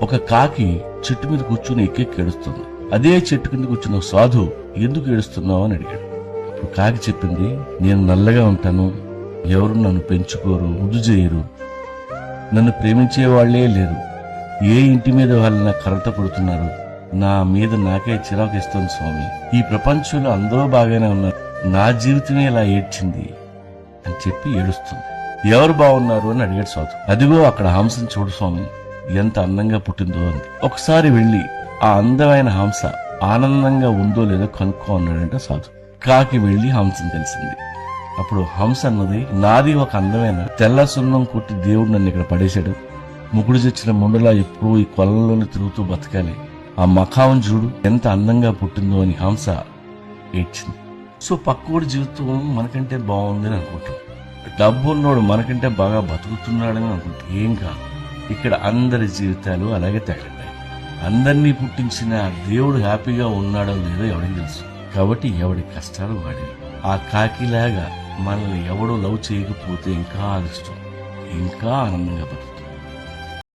ఒక కాకి చెట్టు మీద కూర్చుని ఎక్కెక్కి ఏడుస్తుంది. అదే చెట్టు కింద కూర్చున్న సాధు ఎందుకు ఏడుస్తున్నావు అని అడిగాడు. అప్పుడు కాకి చెప్పింది, నేను నల్లగా ఉంటాను, ఎవరు నన్ను పెంచుకోరు, ముద్దు చేయరు, నన్ను ప్రేమించే వాళ్లే లేరు, ఏ ఇంటి మీద వాళ్ళ కర్రత కొడుతున్నారు, నా మీద నాకే చిరాకేస్తోంది స్వామి, ఈ ప్రపంచంలో అందరూ బాగానే ఉన్నారు, నా జీవితమే ఇలా ఏడ్చింది అని చెప్పి ఏడుస్తుంది. ఎవరు బాగున్నారు అని అడిగాడు సాధు. అదిగో అక్కడ హంసను చూడు స్వామి, ఎంత అందంగా పుట్టిందో అంది. ఒకసారి వెళ్లి ఆ అందమైన హంస ఆనందంగా ఉందో లేదో కనుక్కో అన్నాడంట సాధు. కాకి వెళ్లి హంసను తెలిసింది. అప్పుడు హంస అన్నది, నాది ఒక అందమైన తెల్ల సున్నం కొట్టి దేవుడు నన్ను ఇక్కడ పడేశాడు, ముగుడు తెచ్చిన ముండలా ఎప్పుడూ ఈ కొలంలోనే తిరుగుతూ బతకాలి, ఆ మఖాం చూడు ఎంత అందంగా పుట్టిందో అని హంస ఏడ్చింది. సో పక్కోడి జీవితం మనకంటే బాగుందని అనుకుంటాం, డబ్బు ఉన్నోడు మనకంటే బాగా బతుకుతున్నాడని అనుకుంటాం. ఏం కాదు, ఇక్కడ అందరి జీవితాలు అలాగే తగలన్నాయి. అందరినీ పుట్టించిన దేవుడు హ్యాపీగా ఉన్నాడో లేదో ఎవరికి తెలుసు. కాబట్టి ఎవడి కష్టాలు వాడి. ఆ కాకిలాగా మనల్ని ఎవడో లవ్ చేయకపోతే ఇంకా అదృష్టం, ఇంకా ఆనందంగా బతుకుతాం.